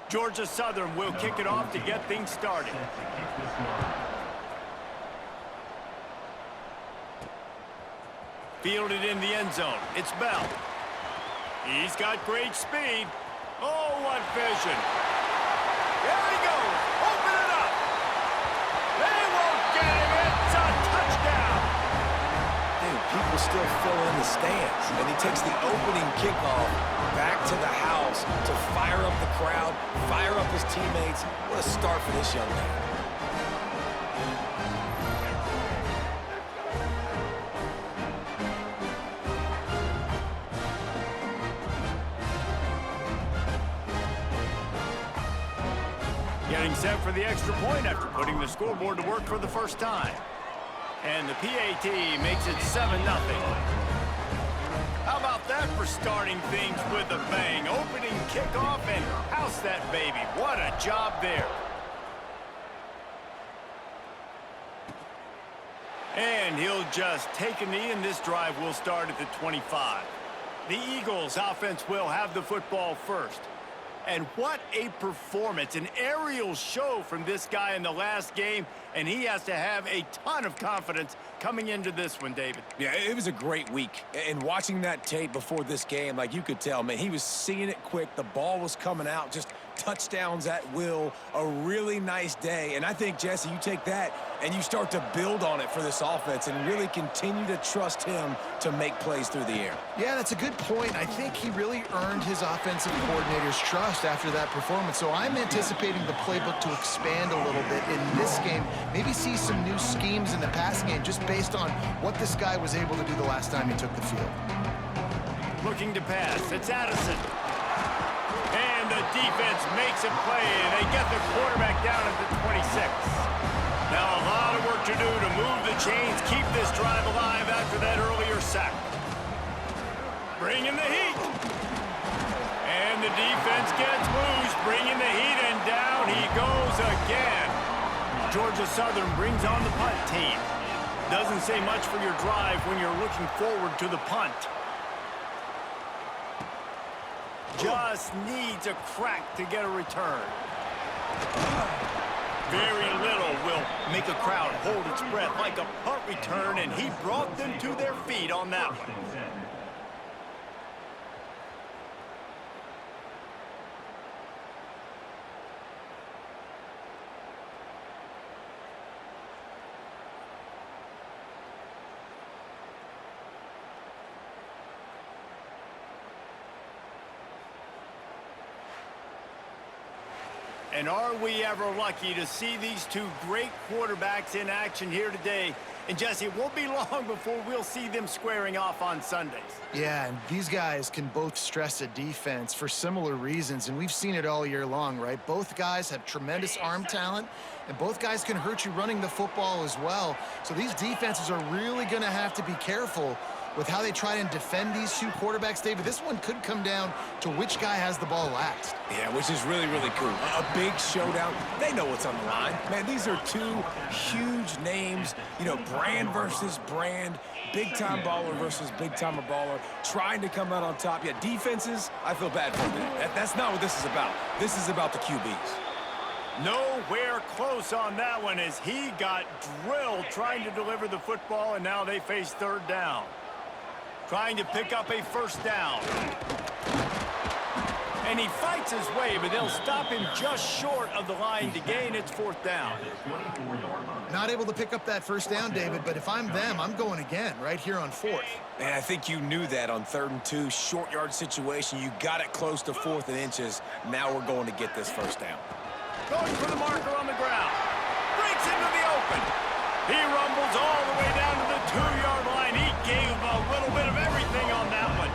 Georgia Southern will kick it off to get things started. Fielded in the end zone. It's Bell. He's got great speed. Oh, what vision. There he goes. Open it up. They won't get him. It's a touchdown. Dude, people still fill in the stands. And he takes the opening kickoff back to the house to fire up the crowd, fire up his teammates. What a start for this young man. Getting set for the extra point after putting the scoreboard to work for the first time. And the PAT makes it 7-0. How about that for starting things with a bang? Opening kickoff and house that baby. What a job there. And he'll just take a knee, and this drive will start at the 25. The Eagles offense will have the football first. And what a performance, an aerial show from this guy in the last game, and he has to have a ton of confidence coming into this one, David. Yeah, it was a great week. And watching that tape before this game, like you could tell, man, he was seeing it quick. The ball was coming out, just touchdowns at will. A really nice day. And I think, Jesse, you take that and you start to build on it for this offense and really continue to trust him to make plays through the air. Yeah, that's a good point. I think he really earned his offensive coordinator's trust after that performance. So I'm anticipating the playbook to expand a little bit in this game. Maybe see some new schemes in the passing game just based on what this guy was able to do the last time he took the field. Looking to pass. It's Addison. And the defense makes a play, and they get the quarterback down at the 26. Now a lot of work to do to move the chains, keep this drive alive after that earlier sack. Bringing the heat. And the defense gets loose, bringing the heat, and down he goes again. Georgia Southern brings on the punt team. Doesn't say much for your drive when you're looking forward to the punt. Just needs a crack to get a return. Very little will make a crowd hold its breath like a punt return, and he brought them to their feet on that one. And are we ever lucky to see these two great quarterbacks in action here today? And Jesse, it won't be long before we'll see them squaring off on Sundays. Yeah, and these guys can both stress a defense for similar reasons, and we've seen it all year long, right? Both guys have tremendous arm talent, and both guys can hurt you running the football as well. So these defenses are really going to have to be careful with how they try and defend these two quarterbacks, David. This one could come down to which guy has the ball last. Yeah, which is really, really cool. A big showdown. They know what's on the line. Man, these are two huge names, you know, brand versus brand, big-time baller versus big-time baller, trying to come out on top. Yeah, defenses, I feel bad for them. That's not what this is about. This is about the QBs. Nowhere close on that one as he got drilled trying to deliver the football, and now they face third down. Trying to pick up a first down. And he fights his way, but they'll stop him just short of the line to gain. It's fourth down. Not able to pick up that first down, David, but if I'm them, I'm going again right here on fourth. And I think you knew that on 3rd and 2, short yard situation. You got it close to 4th and inches. Now we're going to get this first down. Going for the marker on the ground. Breaks into the open. He rumbles all the way down to the 2-yard line. He gave a little bit of everything on that one.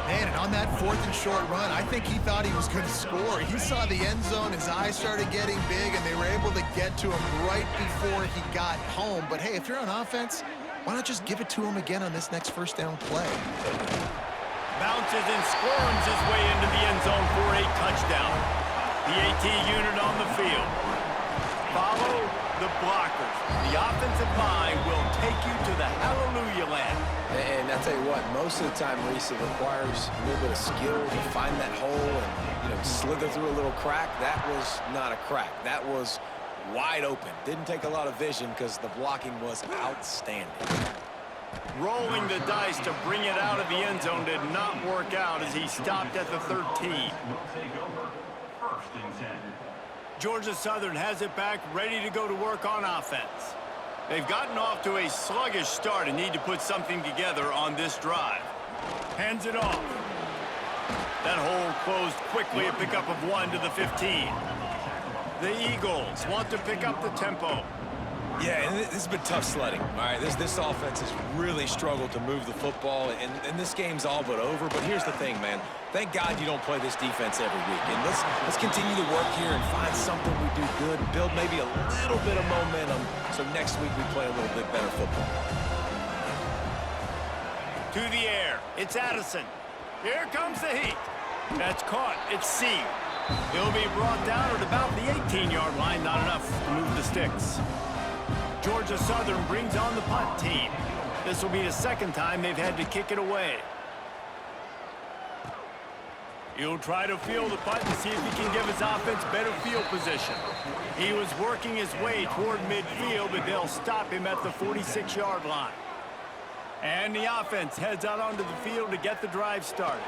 Man, and on that 4th and short run, I think he thought he was going to score. He saw the end zone, his eyes started getting big, and they were able to get to him right before he got home. But hey, if you're on offense, why not just give it to him again on this next first down play? Bounces and squirms his way into the end zone for a touchdown. The AT unit on the field. Follow the blockers. The offensive line will take you to the hallelujah land. And I'll tell you what, most of the time, Reese, it requires a little bit of skill to find that hole and, slither through a little crack. That was not a crack. That was wide open. Didn't take a lot of vision because the blocking was outstanding. Rolling the dice to bring it out of the end zone did not work out as he stopped at the 13. Georgia Southern has it back, ready to go to work on offense. They've gotten off to a sluggish start and need to put something together on this drive. Hands it off. That hole closed quickly, a pickup of 1 to the 15. The Eagles want to pick up the tempo. Yeah, and this has been tough sledding. All right, this offense has really struggled to move the football, and this game's all but over. But here's the thing, man. Thank God you don't play this defense every week. And let's continue to work here and find something we do good and build maybe a little bit of momentum so next week we play a little bit better football. To the air. It's Addison. Here comes the heat. That's caught. It's C. He'll be brought down at about the 18-yard line. Not enough to move the sticks. Georgia Southern brings on the punt team. This will be the second time they've had to kick it away. He'll try to field the punt and see if he can give his offense better field position. He was working his way toward midfield, but they'll stop him at the 46-yard line. And the offense heads out onto the field to get the drive started.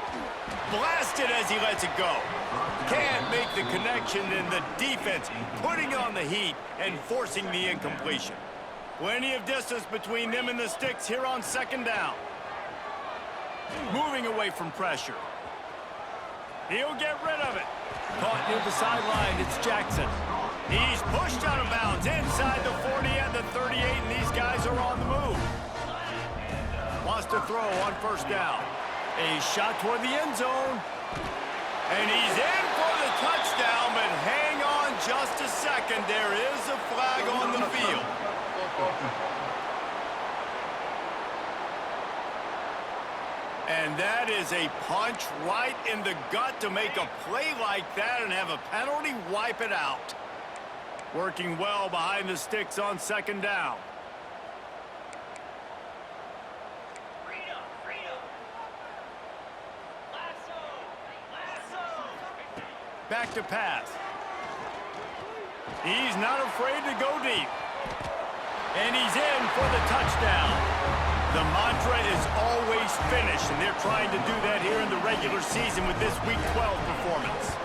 Blasted as he lets it go. Can't make the connection, and the defense putting on the heat and forcing the incompletion. Plenty of distance between them and the sticks here on second down. Moving away from pressure. He'll get rid of it. Caught near the sideline, it's Jackson. He's pushed out of bounds inside the 40 and the 38, and these guys are on the move. Wants to throw on first down. A shot toward the end zone. And he's in for the touchdown, but hang on just a second. There is a flag on the field. And that is a punch right in the gut to make a play like that and have a penalty wipe it out. Working well behind the sticks on second down. Back to pass. He's not afraid to go deep. And he's in for the touchdown. The mantra is always finish, and they're trying to do that here in the regular season with this Week 12 performance.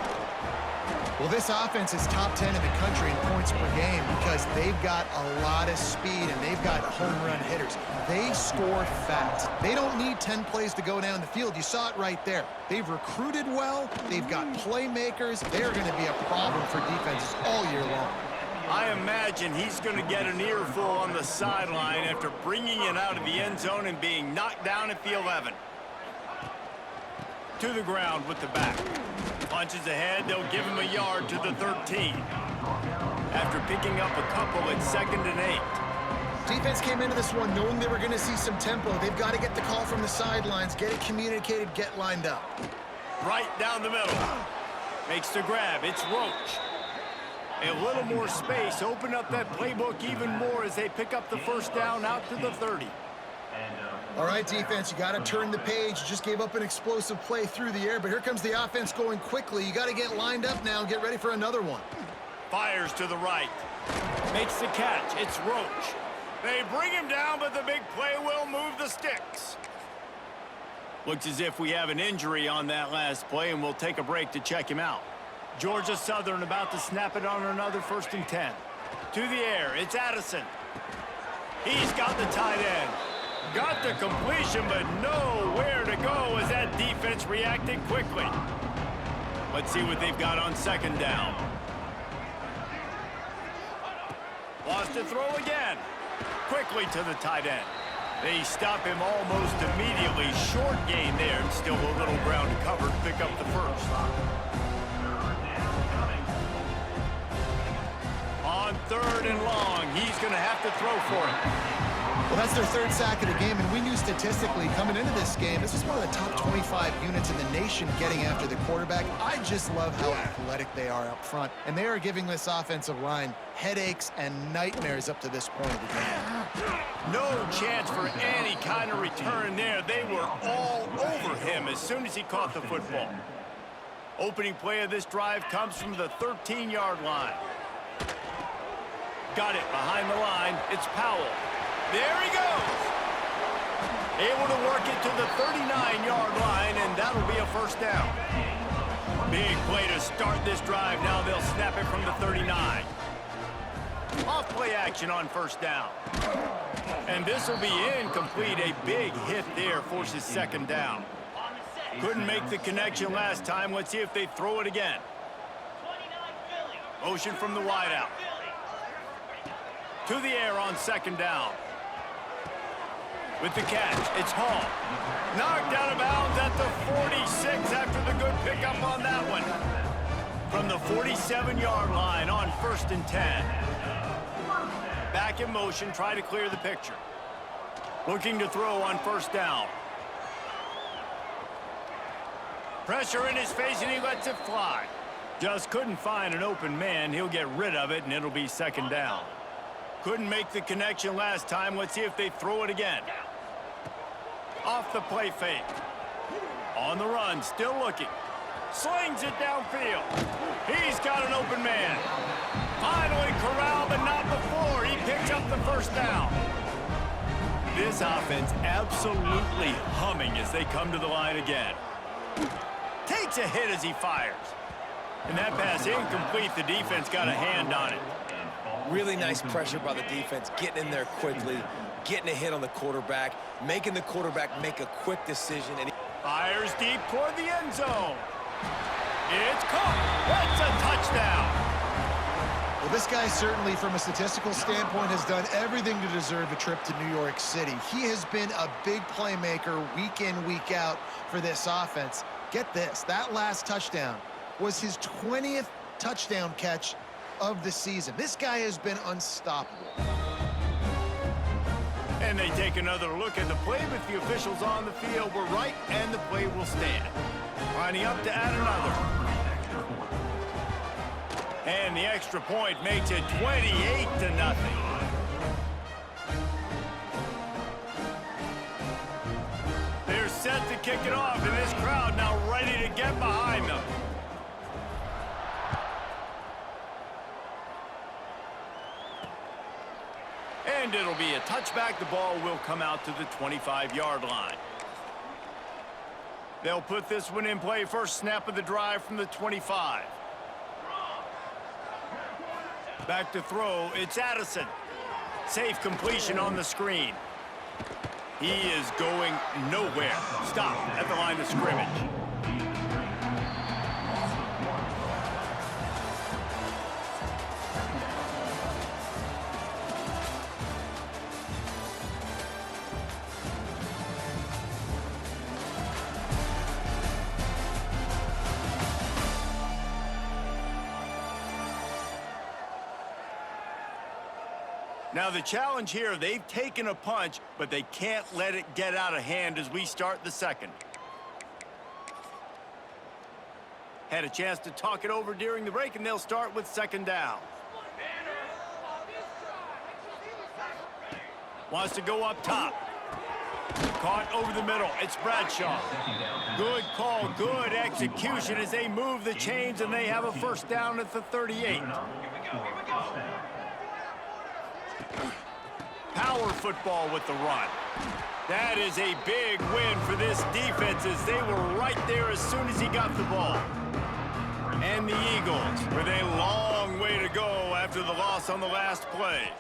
Well, this offense is top 10 in the country in points per game because they've got a lot of speed and they've got home run hitters. They score fast. They don't need 10 plays to go down the field. You saw it right there. They've recruited well. They've got playmakers. They're going to be a problem for defenses all year long. I imagine he's going to get an earful on the sideline after bringing it out of the end zone and being knocked down at the 11. To the ground with the back. Punches ahead, they'll give him a yard to the 13. After picking up a couple at 2nd and 8. Defense came into this one knowing they were going to see some tempo. They've got to get the call from the sidelines, get it communicated, get lined up. Right down the middle. Makes the grab. It's Roach. A little more space. Open up that playbook even more as they pick up the first down out to the 30. All right, defense, you got to turn the page. You just gave up an explosive play through the air, but here comes the offense going quickly. You got to get lined up now and get ready for another one. Fires to the right. Makes the catch. It's Roach. They bring him down, but the big play will move the sticks. Looks as if we have an injury on that last play, and we'll take a break to check him out. Georgia Southern about to snap it on another 1st and 10. To the air, it's Addison. He's got the tight end. Got the completion, but nowhere to go as that defense reacted quickly. Let's see what they've got on 2nd down. Wants to throw again. Quickly to the tight end. They stop him almost immediately. Short gain there, and still a little ground to cover to pick up the first. On 3rd and long, he's going to have to throw for it. Well, that's their third sack of the game, and we knew statistically coming into this game, this is one of the top 25 units in the nation getting after the quarterback. I just love how athletic they are up front, and they are giving this offensive line headaches and nightmares up to this point of the game. No chance for any kind of return there. They were all over him as soon as he caught the football. Opening play of this drive comes from the 13-yard line. Got it behind the line. It's Powell. There he goes. Able to work it to the 39-yard line, and that'll be a first down. Big play to start this drive. Now they'll snap it from the 39. Off play action on first down. And this will be incomplete. A big hit there forces second down. Couldn't make the connection last time. Let's see if they throw it again. Motion from the wideout. To the air on second down. With the catch, it's Hall. Knocked out of bounds at the 46 after the good pickup on that one. From the 47-yard line on 1st and 10. Back in motion, try to clear the picture. Looking to throw on first down. Pressure in his face, and he lets it fly. Just couldn't find an open man. He'll get rid of it, and it'll be second down. Couldn't make the connection last time. Let's see if they throw it again. Off the play fake. On the run, still looking. Slings it downfield. He's got an open man. Finally corralled, but not before. He picks up the first down. This offense absolutely humming as they come to the line again. Takes a hit as he fires. And that pass incomplete. The defense got a hand on it. Really nice pressure by the defense, getting in there quickly, getting a hit on the quarterback, making the quarterback make a quick decision. And fires deep toward the end zone. It's caught. That's a touchdown. Well, this guy certainly, from a statistical standpoint, has done everything to deserve a trip to New York City. He has been a big playmaker week in, week out for this offense. Get this, that last touchdown was his 20th touchdown catch of the season. This guy has been unstoppable. And they take another look at the play, but the officials on the field were right, and the play will stand. Lining up to add another. And the extra point makes it 28-0. They're set to kick it off, and this crowd now ready to get behind them. And it'll be a touchback. The ball will come out to the 25-yard line. They'll put this one in play. First snap of the drive from the 25. Back to throw. It's Addison. Safe completion on the screen. He is going nowhere. Stop at the line of scrimmage. Now the challenge here, they've taken a punch, but they can't let it get out of hand as we start the second. Had a chance to talk it over during the break, and they'll start with second down. Wants to go up top. Caught over the middle. It's Bradshaw. Good call, good execution as they move the chains, and they have a first down at the 38. Power football with the run. That is a big win for this defense as they were right there as soon as he got the ball. And the Eagles with a long way to go after the loss on the last play.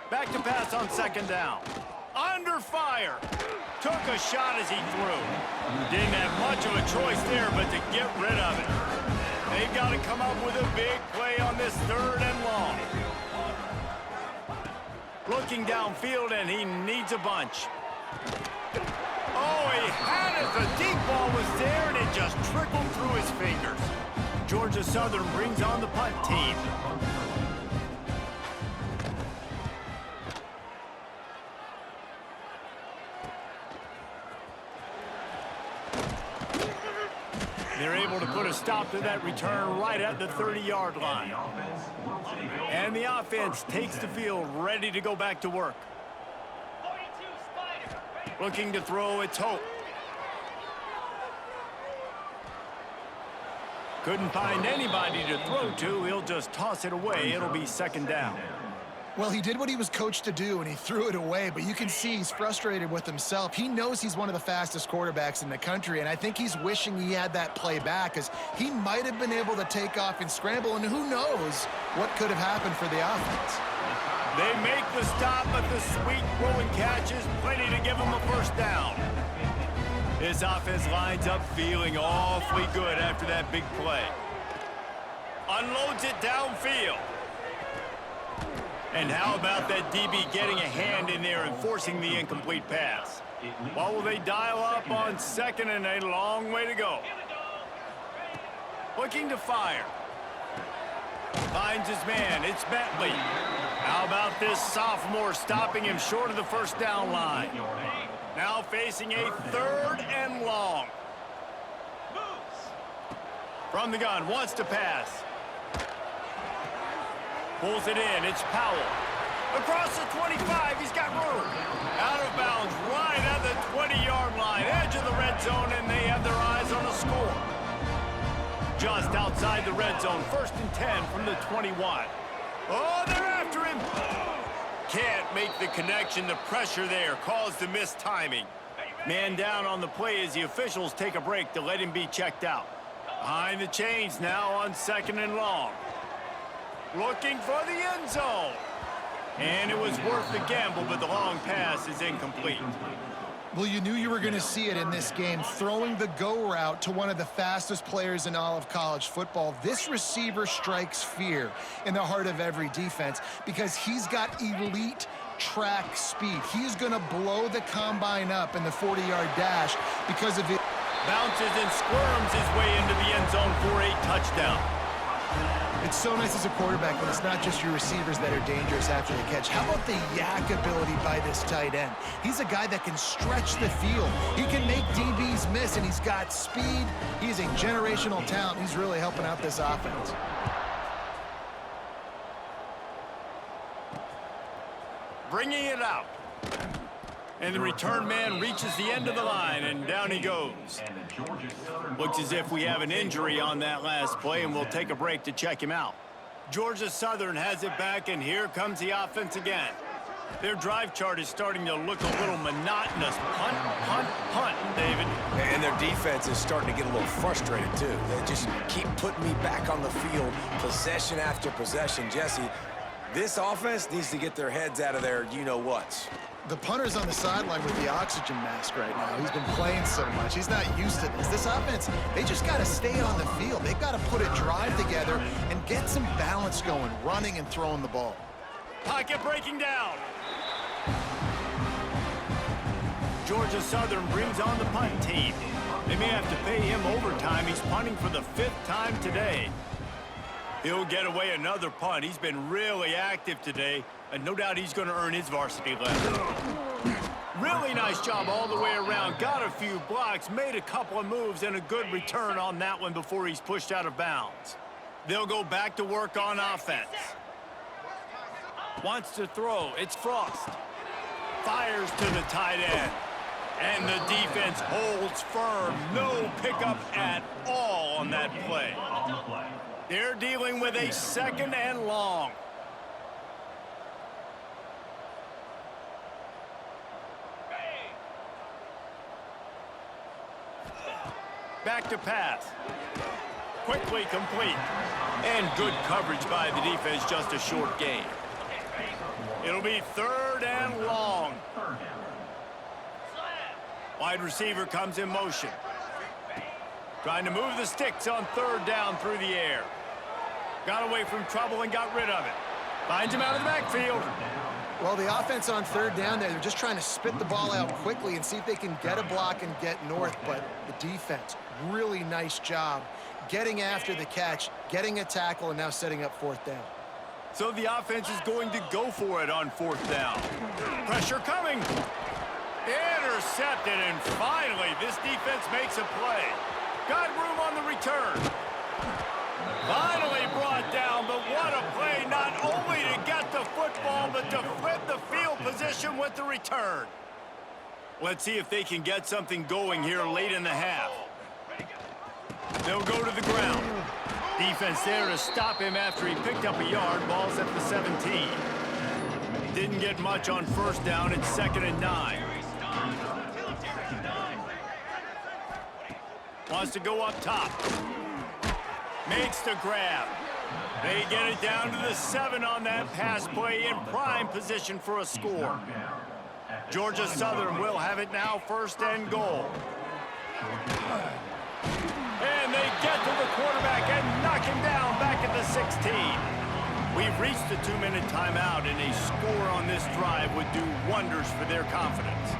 Back to pass on second down. Under fire. Took a shot as he threw. Didn't have much of a choice there, but to get rid of it. They've got to come up with a big play on this third and long. Looking downfield, and he needs a bunch. Oh, he had it. The deep ball was there, and it just trickled through his fingers. Georgia Southern brings on the punt team. they're able to put a stop to that return right at the 30-yard line. And the offense takes the field ready to go back to work. Looking to throw, it's Hope. Couldn't find anybody to throw to. He'll just toss it away. It'll be second down. Well, he did what he was coached to do, and he threw it away, but you can see he's frustrated with himself. He knows he's one of the fastest quarterbacks in the country, and I think he's wishing he had that play back, because he might have been able to take off and scramble, and who knows what could have happened for the offense. They make the stop, but the sweet throwing catch is plenty to give him a first down. This offense lines up feeling awfully good after that big play. Unloads it downfield. And how about that DB getting a hand in there and forcing the incomplete pass? What will they dial up on second and a long way to go? Looking to fire. Finds his man. It's Bentley. How about this sophomore stopping him short of the first down line? Now facing a third and long. From the gun, wants to pass. Pulls it in, it's Powell. Across the 25, he's got room. Out of bounds, right at the 20-yard line, edge of the red zone, and they have their eyes on the score. Just outside the red zone, 1st and 10 from the 21. Oh, they're after him. Can't make the connection. The pressure there caused the missed timing. Man down on the play as the officials take a break to let him be checked out. Behind the chains now on 2nd and long. Looking for the end zone. And it was worth the gamble, but the long pass is incomplete. Well, you knew you were going to see it in this game, throwing the go route to one of the fastest players in all of college football. This receiver strikes fear in the heart of every defense because he's got elite track speed. He's going to blow the combine up in the 40-yard dash because of it. Bounces and squirms his way into the end zone for a touchdown. It's so nice as a quarterback when it's not just your receivers that are dangerous after the catch. How about the yak ability by this tight end? He's a guy that can stretch the field. He can make DBs miss, and he's got speed. He's a generational talent. He's really helping out this offense. Bringing it out. And the return man reaches the end of the line, and down he goes. Looks as if we have an injury on that last play, and we'll take a break to check him out. Georgia Southern has it back, and here comes the offense again. Their drive chart is starting to look a little monotonous. Punt, punt, punt, David. And their defense is starting to get a little frustrated, too. They just keep putting me back on the field, possession after possession. Jesse, this offense needs to get their heads out of their you-know-whats. The punter's on the sideline with the oxygen mask right now. He's been playing so much. He's not used to this. This offense, they just got to stay on the field. They've got to put a drive together and get some balance going, running and throwing the ball. Pocket breaking down. Georgia Southern brings on the punt team. They may have to pay him overtime. He's punting for the 5th time today. He'll get away another punt. He's been really active today, and no doubt he's going to earn his varsity letter. Really nice job all the way around. Got a few blocks, made a couple of moves, and a good return on that one before he's pushed out of bounds. They'll go back to work on offense. Wants to throw. It's Frost. Fires to the tight end. And the defense holds firm. No pickup at all on that play. They're dealing with a 2nd and long. Back to pass. Quickly complete. And good coverage by the defense, just a short gain. It'll be 3rd and long. Wide receiver comes in motion. Trying to move the sticks on 3rd down through the air. Got away from trouble and got rid of it. Finds him out of the backfield. Well, the offense on 3rd down there, they're just trying to spit the ball out quickly and see if they can get a block and get north. But the defense, really nice job getting after the catch, getting a tackle, and now setting up 4th down. So the offense is going to go for it on 4th down. Pressure coming. Intercepted, and finally, this defense makes a play. Got room on the return. Finally brought down, but what a play, not only to get the football, but to flip the field position with the return. Let's see if they can get something going here late in the half. They'll go to the ground. Defense there to stop him after he picked up a yard. Ball's at the 17. Didn't get much on first down. It's 2nd and 9. Wants to go up top. Makes the grab. They get it down to the 7 on that pass play, in prime position for a score. Georgia Southern will have it now, 1st and goal. And they get to the quarterback and knock him down back at the 16. We've reached the 2-minute timeout, and a score on this drive would do wonders for their confidence.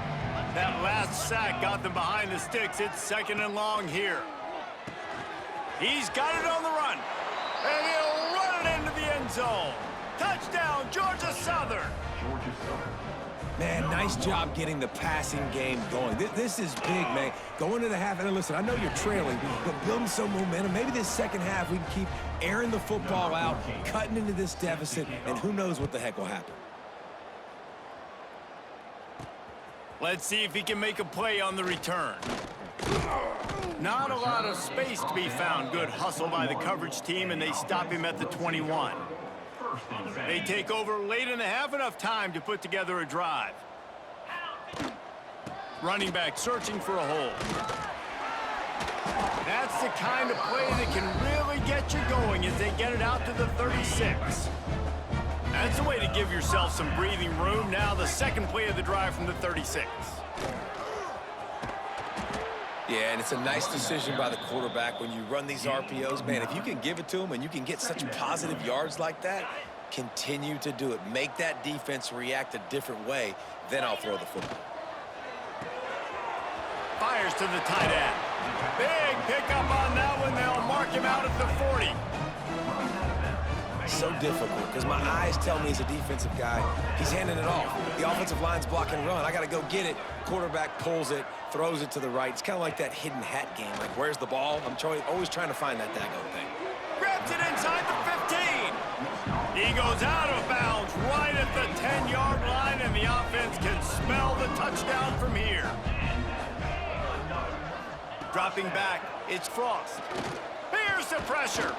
That last sack got them behind the sticks. It's 2nd and long here. He's got it on the run, and he'll run it into the end zone. Touchdown, Georgia Southern. Man, nice job getting the passing game going. This is big, man. Go into the half, and listen, I know you're trailing, but building some momentum. Maybe this second half we can keep airing the football out, cutting into this deficit, and who knows what the heck will happen. Let's see if he can make a play on the return. Not a lot of space to be found. Good hustle by the coverage team, and they stop him at the 21. They take over late in the half, enough time to put together a drive. Running back searching for a hole. That's the kind of play that can really get you going as they get it out to the 36. That's a way to give yourself some breathing room. Now the second play of the drive from the 36. Yeah, and it's a nice decision by the quarterback when you run these RPOs. Man, if you can give it to him and you can get such positive yards like that, continue to do it. Make that defense react a different way, then I'll throw the football. Fires to the tight end. Big pickup on that one. They'll mark him out at the 40. So difficult because my eyes tell me as a defensive guy, he's handing it off. The offensive line's blocking run. I got to go get it. Quarterback pulls it, throws it to the right. It's kind of like that hidden hat game. Like, where's the ball? I'm always trying to find that daggone thing. Grabs it inside the 15. He goes out of bounds right at the 10-yard line, and the offense can smell the touchdown from here. Dropping back, it's Frost. Here's the pressure.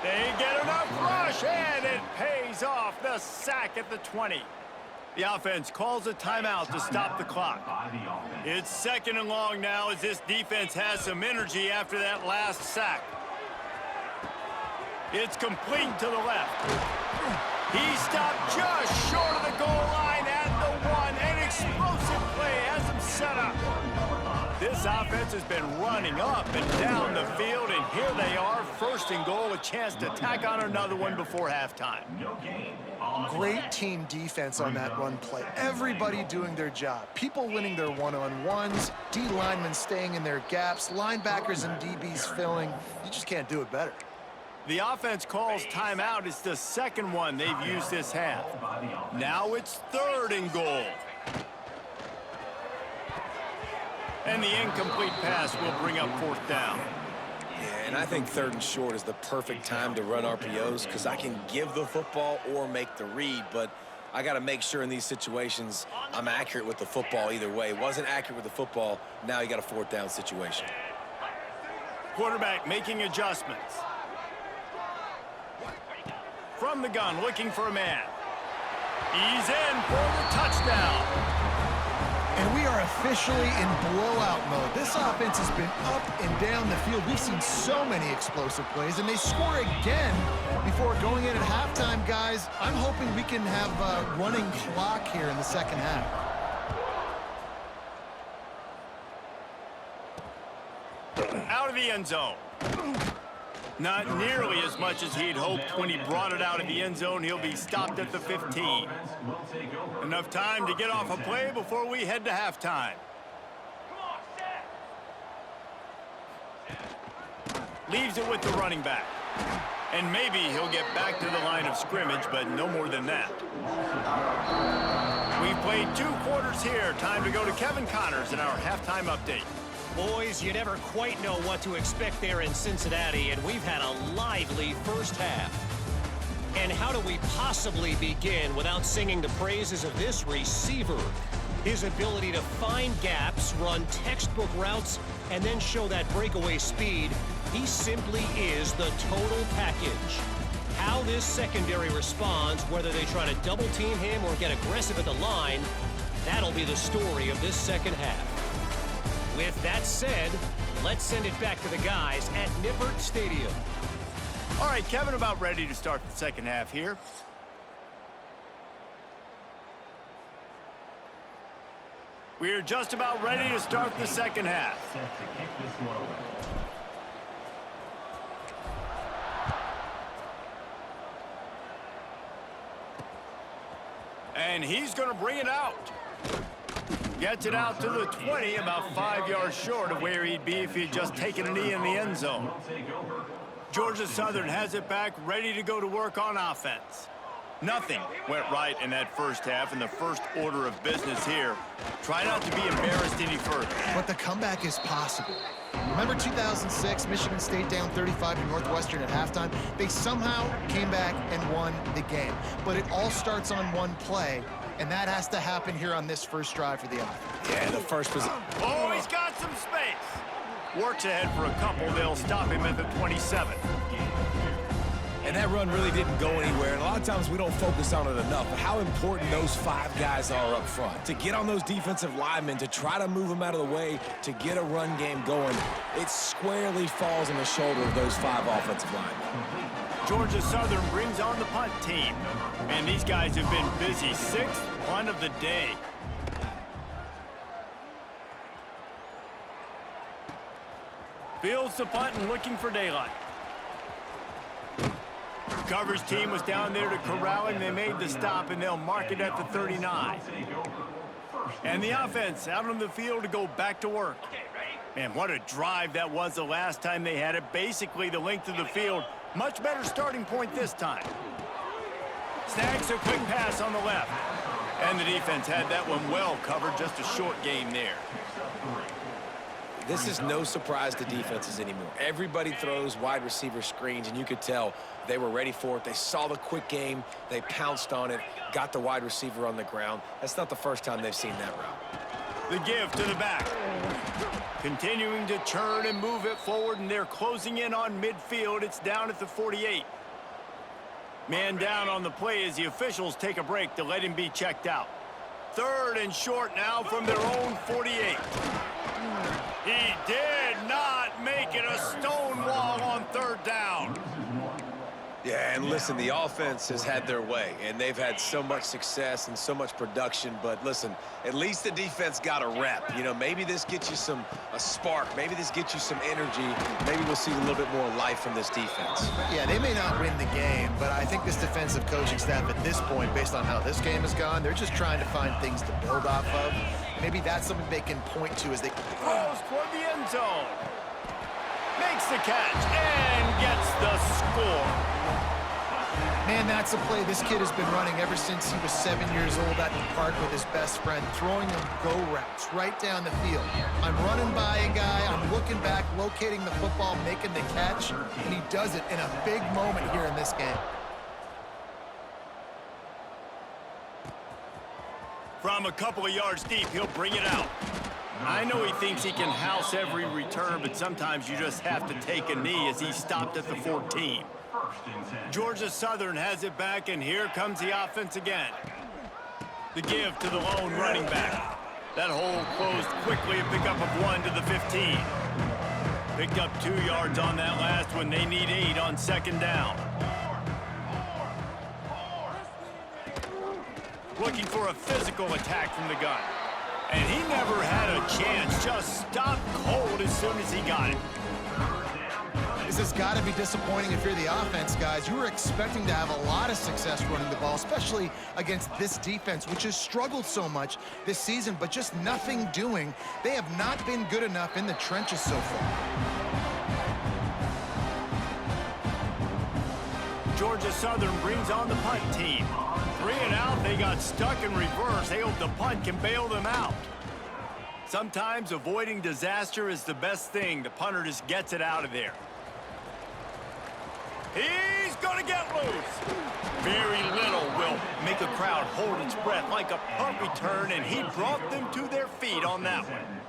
They get enough rush, and it pays off. The sack at the 20. The offense calls a timeout to stop the clock. It's 2nd and long now as this defense has some energy after that last sack. It's complete to the left. He stopped just short of the goal line at the 1. An explosive play has him set up. This offense has been running up and down the field, and here they are, 1st and goal, a chance to tack on another one before halftime. Great team defense on that run play. Everybody doing their job. People winning their one-on-ones, D linemen staying in their gaps, linebackers and DBs filling. You just can't do it better. The offense calls timeout. It's the 2nd one they've used this half. Now it's 3rd and goal. And the incomplete pass will bring up 4th down. Yeah, and I think 3rd and short is the perfect time to run RPOs because I can give the football or make the read, but I got to make sure in these situations I'm accurate with the football either way. Wasn't accurate with the football, now you got a 4th down situation. Quarterback making adjustments. From the gun, looking for a man. He's in for the touchdown. And we are officially in blowout mode. This offense has been up and down the field. We've seen so many explosive plays, and they score again before going in at halftime, guys. I'm hoping we can have a running clock here in the second half. Out of the end zone. Not nearly as much as he'd hoped when he brought it out of the end zone. He'll be stopped at the 15. Enough time to get off a play before we head to halftime. Leaves it with the running back. And maybe he'll get back to the line of scrimmage, but no more than that. We've played 2 quarters here. Time to go to Kevin Connors in our halftime update. Boys, you never quite know what to expect there in Cincinnati, and we've had a lively first half. And how do we possibly begin without singing the praises of this receiver? His ability to find gaps, run textbook routes, and then show that breakaway speed. He simply is the total package. How this secondary responds, whether they try to double-team him or get aggressive at the line, that'll be the story of this second half. With that said, let's send it back to the guys at Nippert Stadium. All right, Kevin, about ready to start the second half here. We're just about ready to start the second half. And he's going to bring it out. Gets it out to the 20, about 5 yards short of where he'd be if he'd just taken a knee in the end zone. Georgia Southern has it back, ready to go to work on offense. Nothing went right in that first half, and the first order of business here. Try not to be embarrassed any further. But the comeback is possible. Remember 2006, Michigan State down 35 to Northwestern at halftime? They somehow came back and won the game. But it all starts on one play, and that has to happen here on this first drive for the offense. Yeah, the first position. Oh, he's got some space. Works ahead for a couple. They'll stop him at the 27. And that run really didn't go anywhere. And a lot of times we don't focus on it enough. But how important those 5 guys are up front. To get on those defensive linemen, to try to move them out of the way, to get a run game going, it squarely falls on the shoulder of those 5 offensive linemen. Georgia Southern brings on the punt team. And these guys have been busy. 6th punt of the day. Fields the punt and looking for daylight. Coverage team was down there to corral him. They made the stop, and they'll mark it at the 39. And the offense out on the field to go back to work. Man, what a drive that was the last time they had it. Basically the length of the field. Much better starting point this time. Snags a quick pass on the left. And the defense had that one well covered. Just a short game there. This is no surprise to defenses anymore. Everybody throws wide receiver screens, and you could tell they were ready for it. They saw the quick game. They pounced on it, got the wide receiver on the ground. That's not the first time they've seen that route. The give to the back. Continuing to turn and move it forward, and they're closing in on midfield. It's down at the 48. Man down on the play as the officials take a break to let him be checked out. 3rd and short now from their own 48. He did not make it a stone wall on 3rd down. Yeah, and listen, the offense has had their way, and they've had so much success and so much production. But listen, at least the defense got a rep. You know, maybe this gets you a spark. Maybe this gets you some energy. Maybe we'll see a little bit more life from this defense. Yeah, they may not win the game, but I think this defensive coaching staff at this point, based on how this game has gone, they're just trying to find things to build off of. Maybe that's something they can point to as they throws toward the end zone. Makes the catch and gets the score. Man, that's a play this kid has been running ever since he was 7 years old at the park with his best friend, throwing them go routes right down the field. I'm running by a guy, I'm looking back, locating the football, making the catch, and he does it in a big moment here in this game. From a couple of yards deep, he'll bring it out. I know he thinks he can house every return, but sometimes you just have to take a knee as he stopped at the 14. Georgia Southern has it back, and here comes the offense again. The give to the lone running back. That hole closed quickly, a pickup of 1 to the 15. Picked up 2 yards on that last one. They need 8 on 2nd down. Looking for a physical attack from the gun. And he never had a chance. Just stopped cold as soon as he got it. This has got to be disappointing if you're the offense, guys. You were expecting to have a lot of success running the ball, especially against this defense, which has struggled so much this season, but just nothing doing. They have not been good enough in the trenches so far. Georgia Southern brings on the punt team. 3 and out, they got stuck in reverse. They hope the punt can bail them out. Sometimes avoiding disaster is the best thing. The punter just gets it out of there. He's going to get loose. Very little will make a crowd hold its breath like a punt return, and he brought them to their feet on that one.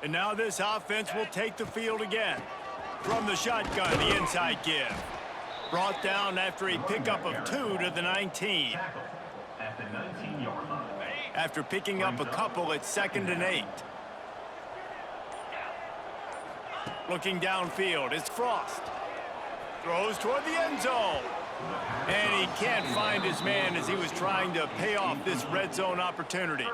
And now this offense will take the field again. From the shotgun, the inside give. Brought down after a pickup of 2 to the 19. After picking up a couple, it's 2nd and 8. Looking downfield, it's Frost. Throws toward the end zone. And he can't find his man as he was trying to pay off this red zone opportunity.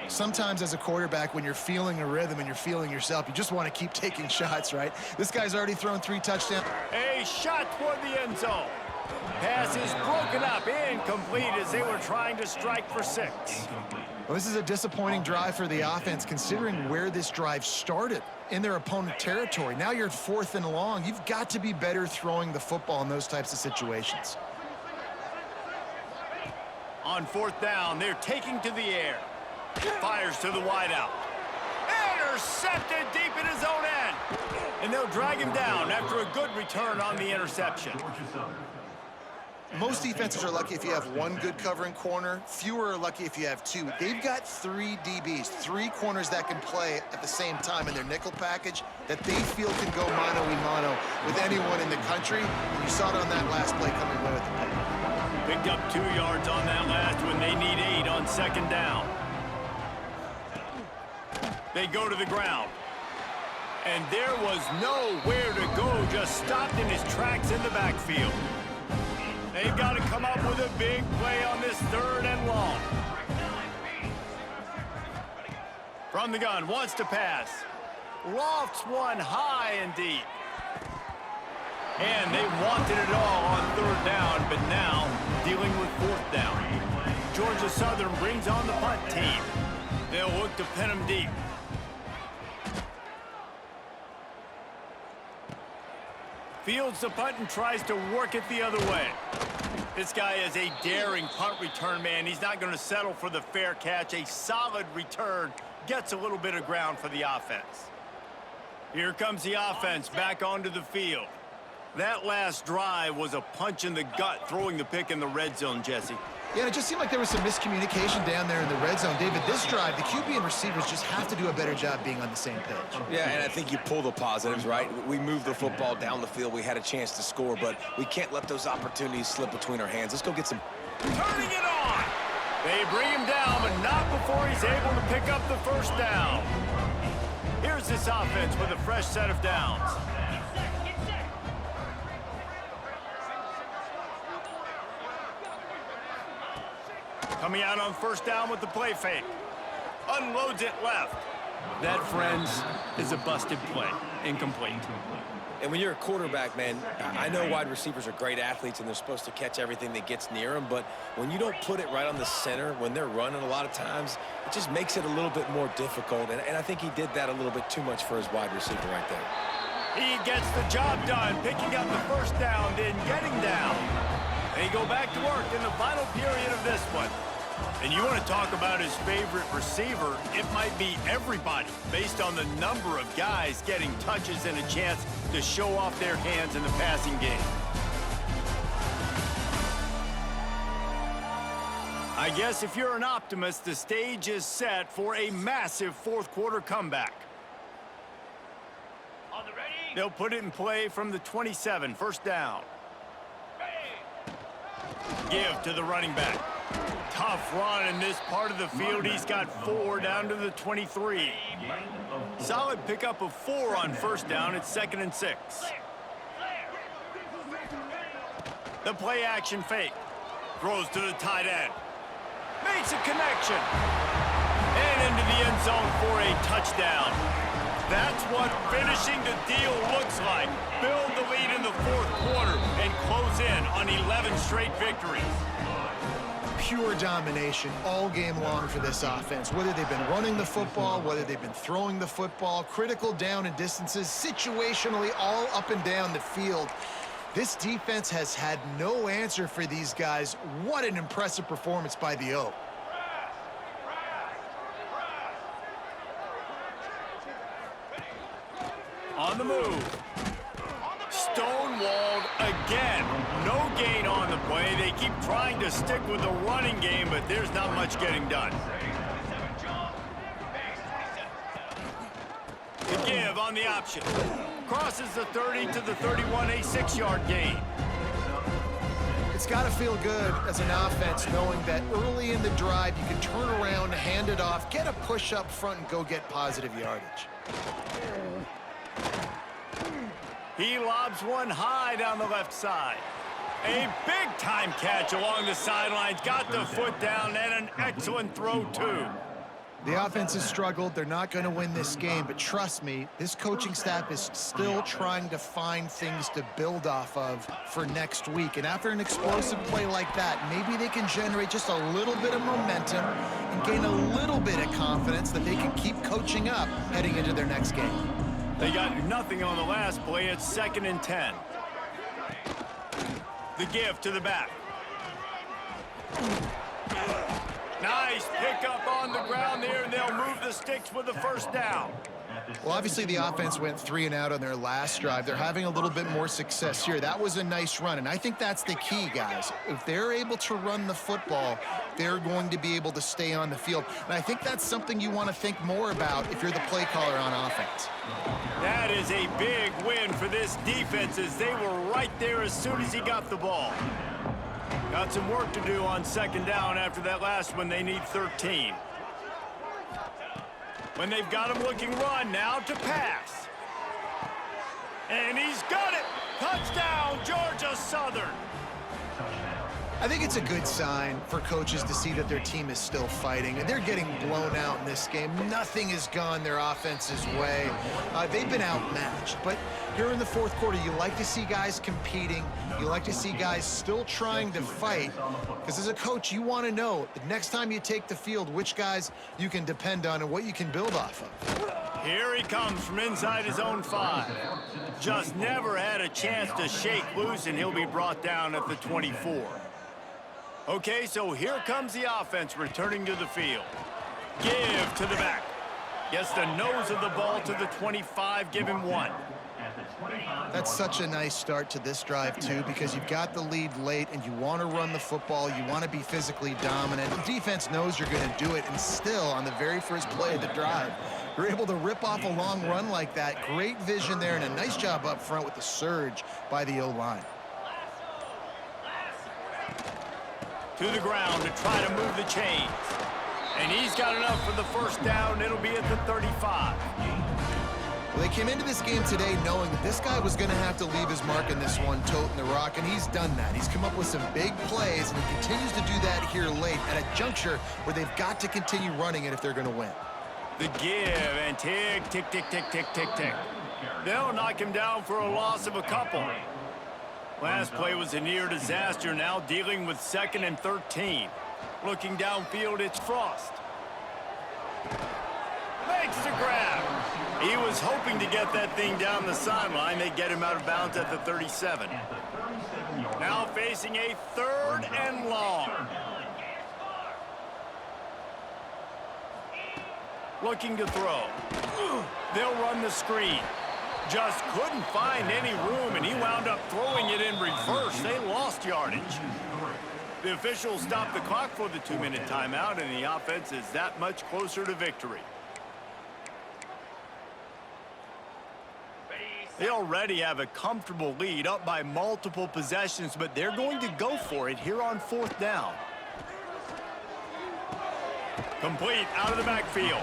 Sometimes as a quarterback, when you're feeling a rhythm and you're feeling yourself, you just want to keep taking shots, right? This guy's already thrown 3 touchdowns. A shot toward the end zone. Pass is broken up, incomplete as they were trying to strike for 6. Well, this is a disappointing drive for the offense, considering where this drive started in their opponent territory. Now you're at 4th and long. You've got to be better throwing the football in those types of situations. On 4th down, they're taking to the air. Fires to the wideout. Intercepted deep in his own end. And they'll drag him down after a good return on the interception. Most defenses are lucky if you have 1 good covering corner. Fewer are lucky if you have 2. They've got 3 DBs, 3 corners that can play at the same time in their nickel package that they feel can go mano-a-mano with anyone in the country. And you saw it on that last play coming away with the pick. Picked up 2 yards on that last one. They need 8 on 2nd down. They go to the ground. And there was nowhere to go, just stopped in his tracks in the backfield. They've got to come up with a big play on this 3rd and long. From the gun, wants to pass. Lofts one high and deep. And they wanted it all on 3rd down, but now dealing with 4th down. Georgia Southern brings on the punt team. They'll look to pin him deep. Fields the punt and tries to work it the other way. This guy is a daring punt return man. He's not going to settle for the fair catch. A solid return gets a little bit of ground for the offense. Here comes the offense back onto the field. That last drive was a punch in the gut, throwing the pick in the red zone, Jesse. Yeah, it just seemed like there was some miscommunication down there in the red zone. David, this drive, the QB and receivers just have to do a better job being on the same page. Yeah, and I think you pull the positives, right? We moved the football down the field. We had a chance to score, but we can't let those opportunities slip between our hands. Let's go get some. Turning it on. They bring him down, but not before he's able to pick up the 1st down. Here's this offense with a fresh set of downs. Coming out on 1st down with the play fake. Unloads it left. That, friends, is a busted play. Incomplete. And when you're a quarterback, man, I know wide receivers are great athletes and they're supposed to catch everything that gets near them, but when you don't put it right on the center, when they're running a lot of times, it just makes it a little bit more difficult. And I think he did that a little bit too much for his wide receiver right there. He gets the job done, picking up the 1st down, then getting down. They go back to work in the final period of this one. And you want to talk about his favorite receiver, it might be everybody based on the number of guys getting touches and a chance to show off their hands in the passing game. I guess if you're an optimist, the stage is set for a massive 4th quarter comeback. On the ready. They'll put it in play from the 27, 1st down. Give to the running back. Tough run in this part of the field. He's got 4 down to the 23. Solid pickup of 4 on 1st down. It's 2nd and 6. The play action fake. Throws to the tight end. Makes a connection. And into the end zone for a touchdown. That's what finishing the deal looks like. Build the lead in the 4th quarter and close in on 11 straight victories. Pure domination all game long for this offense. Whether they've been running the football, whether they've been throwing the football, critical down and distances, situationally all up and down the field. This defense has had no answer for these guys. What an impressive performance by the O. On the move. Stonewalled again. No gain on the play. They keep trying to stick with the running game, but there's not much getting done. The give on the option. Crosses the 30 to the 31, a 6-yard gain. It's got to feel good as an offense knowing that early in the drive you can turn around, hand it off, get a push up front, and go get positive yardage. He lobs one high down the left side. A big-time catch along the sidelines. Got the foot down and an excellent throw, too. The offense has struggled. They're not going to win this game, but trust me, this coaching staff is still trying to find things to build off of for next week. And after an explosive play like that, maybe they can generate just a little bit of momentum and gain a little bit of confidence that they can keep coaching up heading into their next game. They got nothing on the last play. It's 2nd and 10. The give to the back. Nice pickup on the ground there, and they'll move the sticks with the first down. Well, obviously the offense went 3 and out on their last drive. They're having a little bit more success here. That was a nice run, and I think that's the key, guys. If they're able to run the football, they're going to be able to stay on the field. And I think that's something you want to think more about if you're the play caller on offense. That is a big win for this defense as they were right there as soon as he got the ball. Got some work to do on 2nd down after that last one. They need 13. When they've got him looking run, now to pass. And he's got it. Touchdown, Georgia Southern. I think it's a good sign for coaches to see that their team is still fighting, and they're getting blown out in this game. Nothing has gone their offense's way. They've been outmatched, but here in the 4th quarter, you like to see guys competing. You like to see guys still trying to fight, because as a coach, you want to know the next time you take the field which guys you can depend on and what you can build off of. Here he comes from inside his own 5. Just never had a chance to shake loose, and he'll be brought down at the 24. Okay, so here comes the offense returning to the field. Give to the back. Gets the nose of the ball to the 25, give him 1. That's such a nice start to this drive, too, because you've got the lead late and you want to run the football. You want to be physically dominant. The defense knows you're going to do it, and still, on the very first play of the drive, you're able to rip off a long run like that. Great vision there and a nice job up front with the surge by the O-line. To the ground to try to move the chains. And he's got enough for the first down. It'll be at the 35. Well, they came into this game today knowing that this guy was going to have to leave his mark in this one, toting the rock, and he's done that. He's come up with some big plays, and he continues to do that here late at a juncture where they've got to continue running it if they're going to win. The give, and tick, tick, tick, tick, tick, tick, tick. They'll knock him down for a loss of a couple. Last play was a near disaster, now dealing with 2nd and 13. Looking downfield, it's Frost. Makes the grab. He was hoping to get that thing down the sideline. They get him out of bounds at the 37. Now facing a 3rd and long. Looking to throw. They'll run the screen. Just couldn't find any room, and he wound up throwing it in reverse. They lost yardage. The officials stopped the clock for the 2-minute timeout, and the offense is that much closer to victory. They already have a comfortable lead, up by multiple possessions, but they're going to go for it here on 4th down. Complete out of the backfield.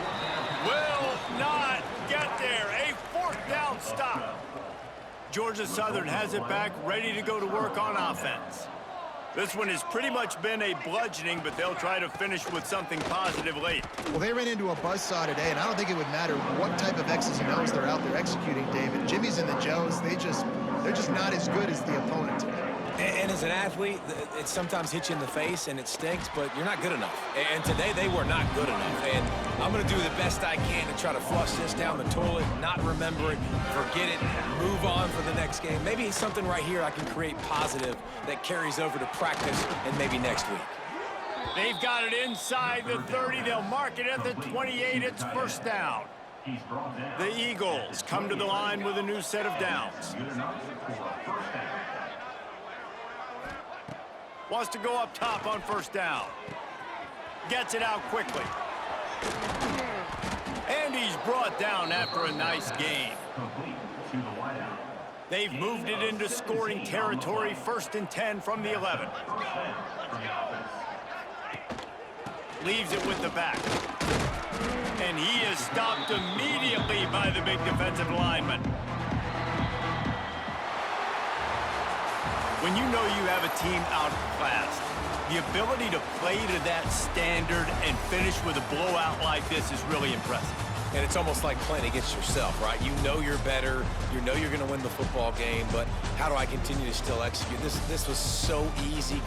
Will not get there. A 4th down stop. Georgia Southern has it back, ready to go to work on offense. This one has pretty much been a bludgeoning, but they'll try to finish with something positive late. Well, they ran into a buzzsaw today, and I don't think it would matter what type of X's and O's they're out there executing, David. Jimmy's and the Joes, they're just not as good as the opponent today. And as an athlete, it sometimes hits you in the face and it stinks, but you're not good enough. And today they were not good enough. And I'm going to do the best I can to try to flush this down the toilet, not remember it, forget it, move on for the next game. Maybe something right here I can create positive that carries over to practice and maybe next week. They've got it inside the 30. They'll mark it at the 28. It's 1st down. The Eagles come to the line with a new set of downs. Wants to go up top on first down. Gets it out quickly. And he's brought down after a nice gain. They've moved it into scoring territory, 1st and 10 from the 11. Leaves it with the back. And he is stopped immediately by the big defensive lineman. When you know you have a team outclassed, the ability to play to that standard and finish with a blowout like this is really impressive. And it's almost like playing against yourself, right? You know you're better. You know you're going to win the football game, but how do I continue to still execute? This was so easy.